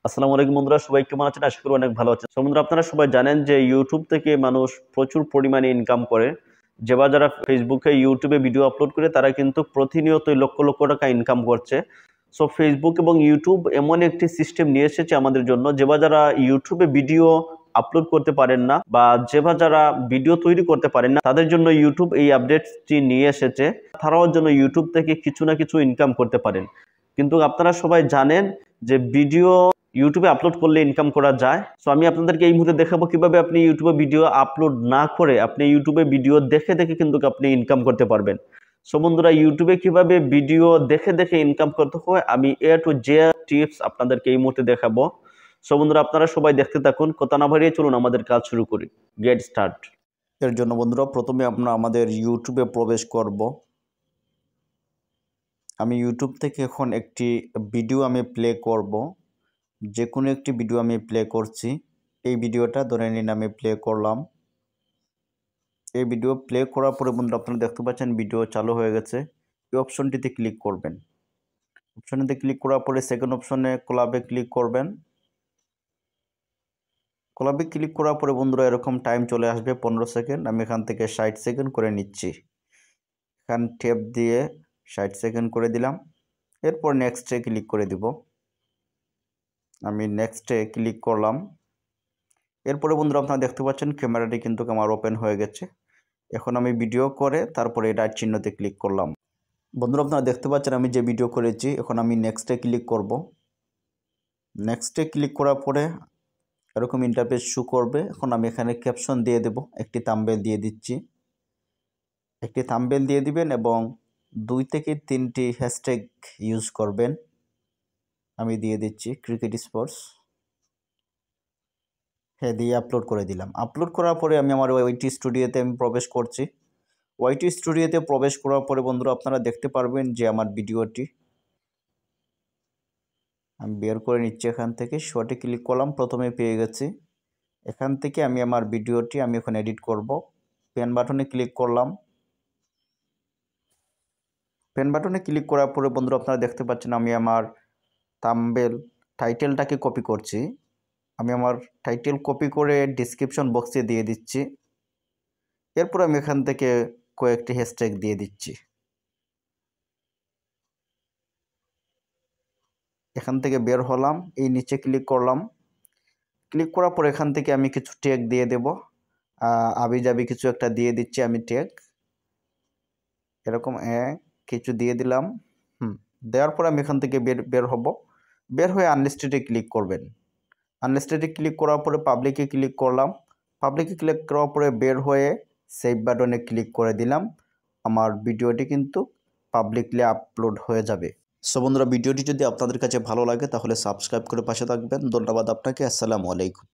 আসসালামু আলাইকুম বন্ধুরা, সবাই কেমন আছেন? আশা করি অনেক ভালো আছেন। তো বন্ধুরা, আপনারা সবাই জানেন যে ইউটিউব থেকে মানুষ প্রচুর পরিমাণে ইনকাম করে। যারা ফেসবুকে ইউটিউবে ভিডিও আপলোড করে তারা কিন্তু প্রতিনিয়তই লক্ষ লক্ষ টাকা ইনকাম করছে। সো ফেসবুক এবং ইউটিউব এমন একটি সিস্টেম নিয়ে এসেছে আমাদের জন্য, যারা ইউটিউবে ভিডিও আপলোড করতে পারেন না বা যারা ভিডিও তৈরি করতে পারেন না, তাদের জন্য ইউটিউব এই আপডেটটি নিয়ে এসেছে। তারাও যেন ইউটিউব থেকে কিছু না কিছু ইনকাম করতে পারেন। কিন্তু আপনারা সবাই জানেন যে ভিডিও ইউটিউবে আপলোড করলে ইনকাম করা যায়। সো আমি আপনাদেরকে এই মুহূর্তে দেখাবো কিভাবে আপনি ইউটিউবে ভিডিও আপলোড না করে আপনি ইউটিউবে ভিডিও দেখে দেখে কিন্তু আপনি ইনকাম করতে পারবেন। সো বন্ধুরা, ইউটিউবে কিভাবে ভিডিও দেখে দেখে ইনকাম করতে হয় আমি এ টু জে টিপস আপনাদেরকে এই মুহূর্তে দেখাবো। সো বন্ধুরা, আপনারা সবাই দেখতে থাকুন। কথা না বাড়িয়ে চলুন আমাদের কাজ শুরু করি। Get start. এর জন্য বন্ধুরা, প্রথমে আমরা আমাদের ইউটিউবে প্রবেশ করব। আমি ইউটিউব থেকে এখন একটি ভিডিও প্লে করব। যে কোনো একটি ভিডিও আমি প্লে করছি। এই ভিডিওটা ধরে নিন আমি প্লে করলাম। এই ভিডিও প্লে করার পরে বন্ধুরা, আপনারা দেখতে পাচ্ছেন ভিডিও চালু হয়ে গেছে। এই অপশনটিতে ক্লিক করবেন। অপশনটিতে ক্লিক করার পরে সেকেন্ড অপশনে ক্লাবে ক্লিক করবেন। ক্লাবে ক্লিক করার পরে বন্ধুরা এরকম টাইম চলে আসবে 15 সেকেন্ড। আমি এখান থেকে 60 সেকেন্ড করে নিচ্ছি। এখান ট্যাপ দিয়ে 60 সেকেন্ড করে দিলাম। এরপর নেক্সটে ক্লিক করে দিব। আমি নেক্সটে ক্লিক করলাম। এরপরে বন্ধুরা, আপনারা দেখতে পাচ্ছেন ক্যামেরাটি কিন্তু আমার ওপেন হয়ে গেছে। এখন আমি ভিডিও করে তারপরে রাইট চিহ্নতে ক্লিক করলাম। বন্ধুরা, আপনারা দেখতে পাচ্ছেন আমি যে ভিডিও করেছি। এখন আমি নেক্সটে ক্লিক করব। নেক্সটে ক্লিক করার পরে এরকম ইন্টারফেস শো করবে। এখন আমি এখানে ক্যাপশন দিয়ে দেব। একটি থাম্বনেল দিয়ে দিচ্ছি। একটি থাম্বনেল দিয়ে দিবেন এবং 2 থেকে 3টি হ্যাশট্যাগ ইউজ করবেন। আমি দিয়ে দিচ্ছি ক্রিকেট স্পোর্টস। হ্যাঁ, দিয়ে আপলোড করে দিলাম। আপলোড করার পরে আমি আমার ওয়াইটি স্টুডিওতে আমি প্রবেশ করছি। ওয়াইটি স্টুডিওতে প্রবেশ করার পরে বন্ধুরা, আপনারা দেখতে পারবেন যে আমার ভিডিওটি আমি বের করে নিচ্ছি। এখান থেকে শর্টে ক্লিক করলাম, প্রথমে পেয়ে গেছি। এখান থেকে আমি আমার ভিডিওটি এখন এডিট করব। পেন বাটনে ক্লিক করলাম। পেন বাটনে ক্লিক করার পরে বন্ধুরা, আপনারা দেখতে পাচ্ছেন আমি আমার থাম্বনেল টাইটেলটাকে কপি করছি। আমি আমার টাইটেল কপি করে ডেসক্রিপশন বক্সে দিয়ে দিচ্ছি। এরপর আমি এখান থেকে কয়েকটি হ্যাশট্যাগ দিয়ে দিচ্ছি। এখান থেকে বের হলাম, এই নিচে ক্লিক করলাম। ক্লিক করার পর এখান থেকে আমি কিছু ট্যাগ দিয়ে দেব। আবিজাবি কিছু একটা দিয়ে দিচ্ছি আমি ট্যাগ। এরকম কিছু দিয়ে দিলাম। দেওয়ার পর আমি এখান থেকে বের হব। বের হয়ে আনলিস্টেডে ক্লিক করবেন। আনলিস্টেডে ক্লিক করার পরে পাবলিকে ক্লিক করলাম। পাবলিকে ক্লিক করার পরে বের হয়ে সেভ বাটনে ক্লিক করে দিলাম। আমার ভিডিওটি কিন্তু পাবলিকলি আপলোড হয়ে যাবে। সো বন্ধুরা, ভিডিওটি যদি আপনাদের কাছে ভালো লাগে তাহলে সাবস্ক্রাইব করে পাশে থাকবেন। ধন্যবাদ আপনাকে। আসসালামু আলাইকুম।